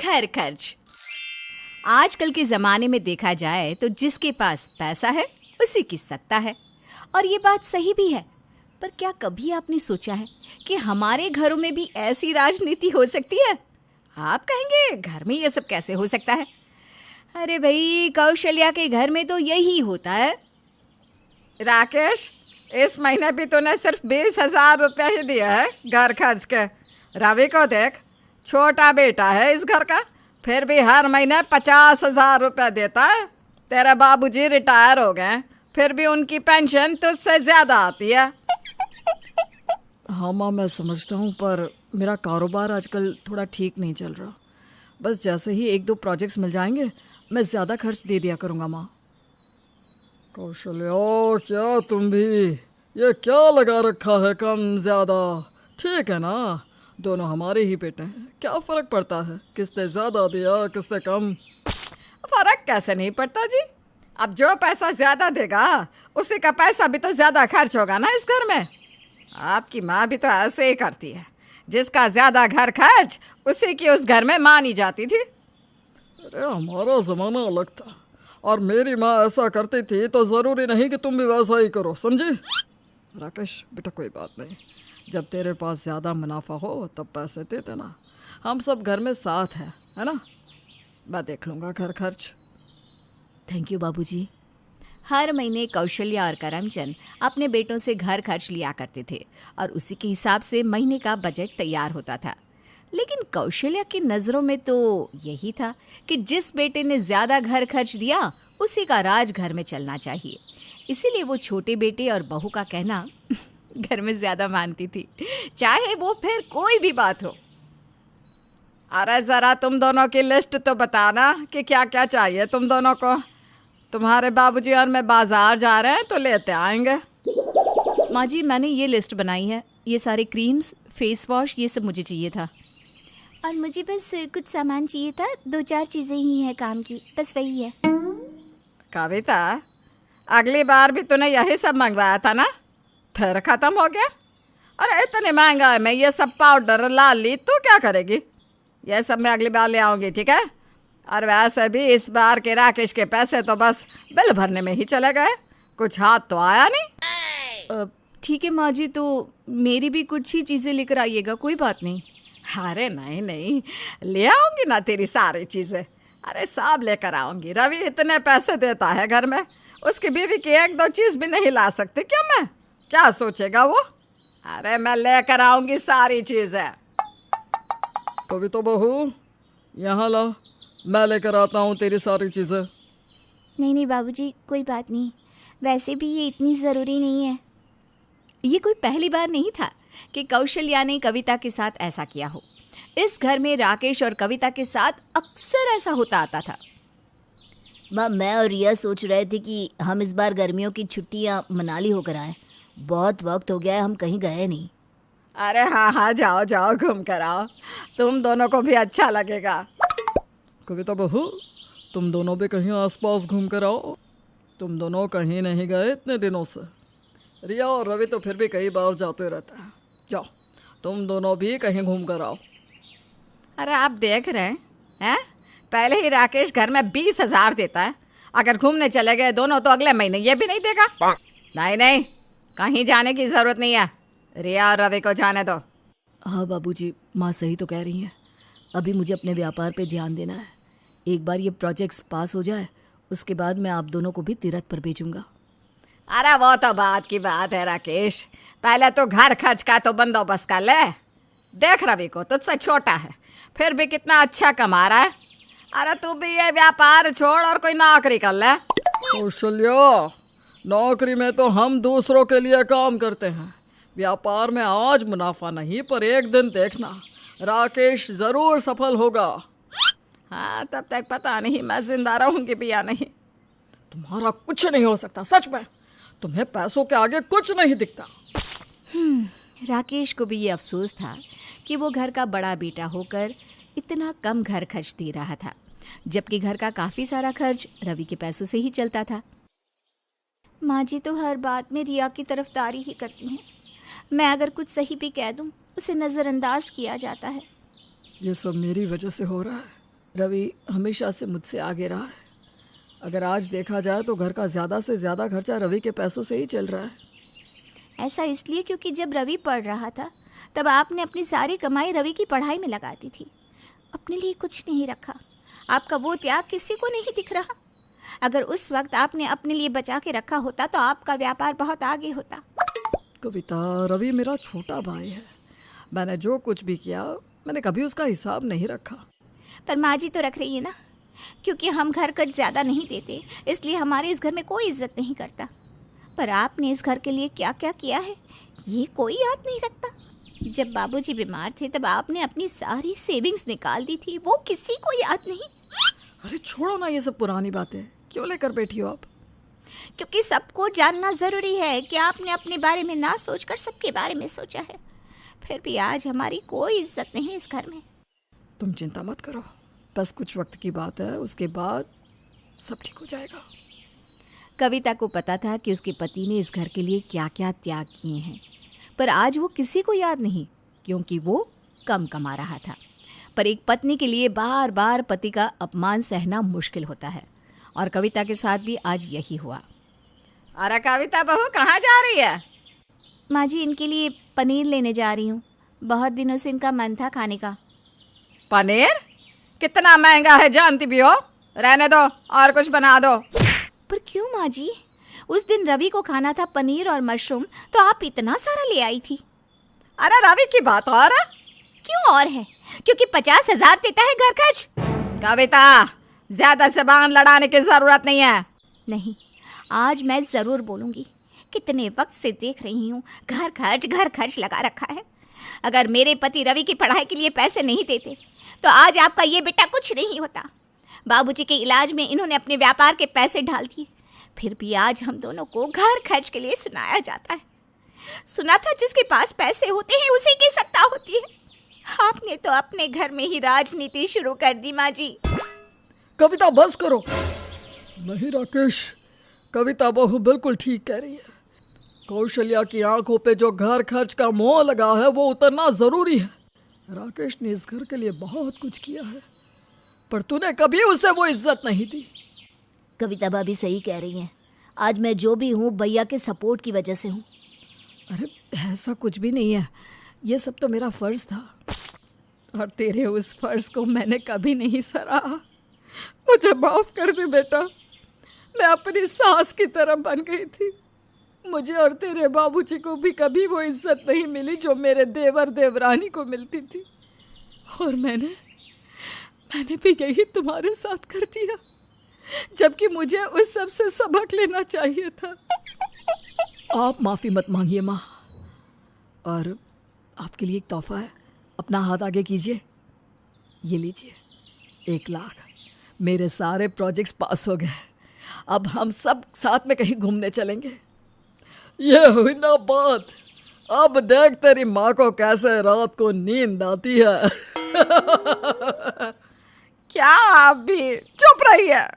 घर खर्च। आजकल के ज़माने में देखा जाए तो जिसके पास पैसा है उसी की सत्ता है, और ये बात सही भी है। पर क्या कभी आपने सोचा है कि हमारे घरों में भी ऐसी राजनीति हो सकती है? आप कहेंगे घर में ये सब कैसे हो सकता है? अरे भाई, कौशल्या के घर में तो यही होता है। राकेश, इस महीने भी तूने सिर्फ 20,000 रुपये ही दिए है घर खर्च के। रवि को देख, छोटा बेटा है इस घर का, फिर भी हर महीने 50,000 रुपये देता है। तेरे बाबूजी रिटायर हो गए, फिर भी उनकी पेंशन तुझसे ज़्यादा आती है। हाँ माँ, मैं समझता हूँ, पर मेरा कारोबार आजकल थोड़ा ठीक नहीं चल रहा। बस जैसे ही 1-2 प्रोजेक्ट्स मिल जाएंगे मैं ज़्यादा खर्च दे दिया करूँगा माँ। कौशल्या, क्या तुम भी ये क्या लगा रखा है कम ज़्यादा? ठीक है ना, दोनों हमारे ही बेटे हैं, क्या फ़र्क पड़ता है किसने ज़्यादा दिया किसने कम? फ़र्क कैसे नहीं पड़ता जी? अब जो पैसा ज़्यादा देगा उसी का पैसा भी तो ज़्यादा खर्च होगा ना इस घर में। आपकी माँ भी तो ऐसे ही करती है, जिसका ज़्यादा घर खर्च उसी की उस घर में मानी जाती थी। अरे हमारा ज़माना अलग था, और मेरी माँ ऐसा करती थी तो ज़रूरी नहीं कि तुम भी वैसा ही करो, समझी? राकेश बेटा, कोई बात नहीं, जब तेरे पास ज़्यादा मुनाफा हो तब पैसे दे देना। हम सब घर में साथ हैं, है ना? मैं देख लूँगा घर खर्च। थैंक यू बाबूजी। हर महीने कौशल्या और करमचंद अपने बेटों से घर खर्च लिया करते थे, और उसी के हिसाब से महीने का बजट तैयार होता था। लेकिन कौशल्या की नज़रों में तो यही था कि जिस बेटे ने ज़्यादा घर खर्च दिया उसी का राज घर में चलना चाहिए। इसीलिए वो छोटे बेटे और बहू का कहना घर में ज़्यादा मानती थी, चाहे वो फिर कोई भी बात हो। अरे ज़रा तुम दोनों की लिस्ट तो बताना कि क्या क्या चाहिए तुम दोनों को। तुम्हारे बाबूजी और मैं बाज़ार जा रहे हैं तो लेते आएंगे। माँ जी, मैंने ये लिस्ट बनाई है। ये सारे क्रीम्स, फेस वॉश, ये सब मुझे चाहिए था। और मुझे बस कुछ सामान चाहिए था, 2-4 चीज़ें ही हैं काम की, बस वही है। कविता, अगली बार भी तूने यही सब मंगवाया था ना, फिर ख़त्म हो गया? अरे इतने महंगा में ये सब पाउडर ला ली, तू क्या करेगी? ये सब मैं अगली बार ले आऊँगी, ठीक है? और वैसे भी इस बार के राकेश के पैसे तो बस बिल भरने में ही चले गए, कुछ हाथ तो आया नहीं। ठीक है माँ जी, तो मेरी भी कुछ ही चीज़ें लेकर आइएगा, कोई बात नहीं। अरे नहीं नहीं, ले आऊँगी ना तेरी सारी चीज़ें। अरे सब लेकर आऊँगी। रवि इतने पैसे देता है घर में, उसकी बीवी की 1-2 चीज़ भी नहीं ला सकती क्या मैं? क्या सोचेगा वो? अरे मैं लेकर आऊँगी सारी चीज़ें। कविता बहू, यहाँ ला, मैं लेकर आता हूँ तेरी सारी चीज़ें। नहीं नहीं बाबूजी, कोई बात नहीं, वैसे भी ये इतनी ज़रूरी नहीं है। ये कोई पहली बार नहीं था कि कौशल्या ने कविता के साथ ऐसा किया हो। इस घर में राकेश और कविता के साथ अक्सर ऐसा होता आता था। माँ, मैं और रिया सोच रहे थे कि हम इस बार गर्मियों की छुट्टियाँ मनाली होकर आए। बहुत वक्त हो गया है, हम कहीं गए नहीं। अरे हाँ हाँ, जाओ जाओ, घूम कर आओ, तुम दोनों को भी अच्छा लगेगा। कविता बहू, तुम दोनों भी कहीं आसपास घूम कर आओ। तुम दोनों कहीं नहीं गए इतने दिनों से। रिया और रवि तो फिर भी कई बार जाते रहते हैं। जाओ, तुम दोनों भी कहीं घूम कर आओ। अरे आप देख रहे हैं, पहले ही राकेश घर में 20,000 देता है, अगर घूमने चले गए दोनों तो अगले महीने ये भी नहीं देगा। नहीं नहीं, कहीं जाने की ज़रूरत नहीं है, रिया और रवि को जाने दो। हाँ बाबूजी, माँ सही तो कह रही हैं। अभी मुझे अपने व्यापार पे ध्यान देना है। एक बार ये प्रोजेक्ट्स पास हो जाए उसके बाद मैं आप दोनों को भी तीरथ पर भेजूंगा। अरे वो तो बात की बात है राकेश, पहले तो घर खर्च का तो बंदोबस्त कर ले। देख रवि को तुझसे छोटा है, फिर भी कितना अच्छा कमा रहा है। अरे तू भी ये व्यापार छोड़ और कोई नौकरी कर ले। कौशल्या, नौकरी में तो हम दूसरों के लिए काम करते हैं। व्यापार में आज मुनाफा नहीं, पर एक दिन देखना राकेश ज़रूर सफल होगा। हाँ, तब तक पता नहीं मैं जिंदा रहूँगी भी या नहीं। तुम्हारा कुछ नहीं हो सकता, सच में। तुम्हें पैसों के आगे कुछ नहीं दिखता। राकेश को भी ये अफसोस था कि वो घर का बड़ा बेटा होकर इतना कम घर खर्च दे रहा था, जबकि घर का काफ़ी सारा खर्च रवि के पैसों से ही चलता था। माँ जी तो हर बात में रिया की तरफदारी ही करती हैं। मैं अगर कुछ सही भी कह दूँ उसे नज़रअंदाज किया जाता है। ये सब मेरी वजह से हो रहा है। रवि हमेशा से मुझसे आगे रहा है। अगर आज देखा जाए तो घर का ज़्यादा से ज़्यादा खर्चा रवि के पैसों से ही चल रहा है। ऐसा इसलिए क्योंकि जब रवि पढ़ रहा था तब आपने अपनी सारी कमाई रवि की पढ़ाई में लगा दी थी, अपने लिए कुछ नहीं रखा। आपका वो त्याग किसी को नहीं दिख रहा। अगर उस वक्त आपने अपने लिए बचा के रखा होता तो आपका व्यापार बहुत आगे होता। कविता, रवि मेरा छोटा भाई है। मैंने जो कुछ भी किया मैंने कभी उसका हिसाब नहीं रखा। पर माँ जी तो रख रही है ना, क्योंकि हम घर खर्च ज़्यादा नहीं देते इसलिए हमारे इस घर में कोई इज्जत नहीं करता। पर आपने इस घर के लिए क्या क्या किया है ये कोई याद नहीं रखता। जब बाबूजी बीमार थे तब आपने अपनी सारी सेविंग्स निकाल दी थी, वो किसी को याद नहीं। अरे छोड़ो ना ये सब पुरानी बातें, क्यों लेकर बैठी हो आप? क्योंकि सबको जानना ज़रूरी है कि आपने अपने बारे में ना सोचकर सबके बारे में सोचा है। फिर भी आज हमारी कोई इज्जत नहीं इस घर में। तुम चिंता मत करो, बस कुछ वक्त की बात है, उसके बाद सब ठीक हो जाएगा। कविता को पता था कि उसके पति ने इस घर के लिए क्या क्या त्याग किए हैं, पर आज वो किसी को याद नहीं क्योंकि वो कम कमा रहा था। पर एक पत्नी के लिए बार बार पति का अपमान सहना मुश्किल होता है और कविता के साथ भी आज यही हुआ। अरे कविता बहू कहाँ जा रही है? माँ जी, इनके लिए पनीर लेने जा रही हूँ। बहुत दिनों से इनका मन था खाने का। पनीर? कितना महंगा है जानती भी हो। रहने दो और कुछ बना दो। पर क्यों माँ जी? उस दिन रवि को खाना था पनीर और मशरूम तो आप इतना सारा ले आई थी। अरे रवि की बात और है? क्यों और है? क्योंकि 50,000 देता है घर खर्च। कविता, ज्यादा जबान लड़ाने की जरूरत नहीं है। नहीं, आज मैं ज़रूर बोलूँगी। कितने वक्त से देख रही हूँ घर खर्च लगा रखा है। अगर मेरे पति रवि की पढ़ाई के लिए पैसे नहीं देते तो आज आपका ये बेटा कुछ नहीं होता। बाबूजी के इलाज में इन्होंने अपने व्यापार के पैसे डाल दिए, फिर भी आज हम दोनों को घर खर्च के लिए सुनाया जाता है। सुना था जिसके पास पैसे होते हैं उसी की सत्ता होती है। आपने तो अपने घर में ही राजनीति शुरू कर दी माँ जी। कविता बस करो। नहीं राकेश, कविता बहू बिल्कुल ठीक कह रही है। कौशल्या की आंखों पे जो घर खर्च का मोह लगा है वो उतरना जरूरी है। राकेश ने इस घर के लिए बहुत कुछ किया है, पर तूने कभी उसे वो इज्जत नहीं दी। कविता भाभी सही कह रही हैं। आज मैं जो भी हूँ भैया के सपोर्ट की वजह से हूँ। अरे ऐसा कुछ भी नहीं है, ये सब तो मेरा फर्ज था और तेरे उस फर्ज को मैंने कभी नहीं सराहा। मुझे माफ कर दे बेटा, मैं अपनी सास की तरह बन गई थी। मुझे और तेरे बाबूजी को भी कभी वो इज्जत नहीं मिली जो मेरे देवर देवरानी को मिलती थी, और मैंने भी यही तुम्हारे साथ कर दिया, जबकि मुझे उस सब से सबक लेना चाहिए था। आप माफ़ी मत मांगिए माँ, और आपके लिए एक तोहफा है, अपना हाथ आगे कीजिए। ये लीजिए 1 लाख। मेरे सारे प्रोजेक्ट्स पास हो गए, अब हम सब साथ में कहीं घूमने चलेंगे। ये हुई ना बात, अब देख तेरी माँ को कैसे रात को नींद आती है। क्या आप भी चुप रही है।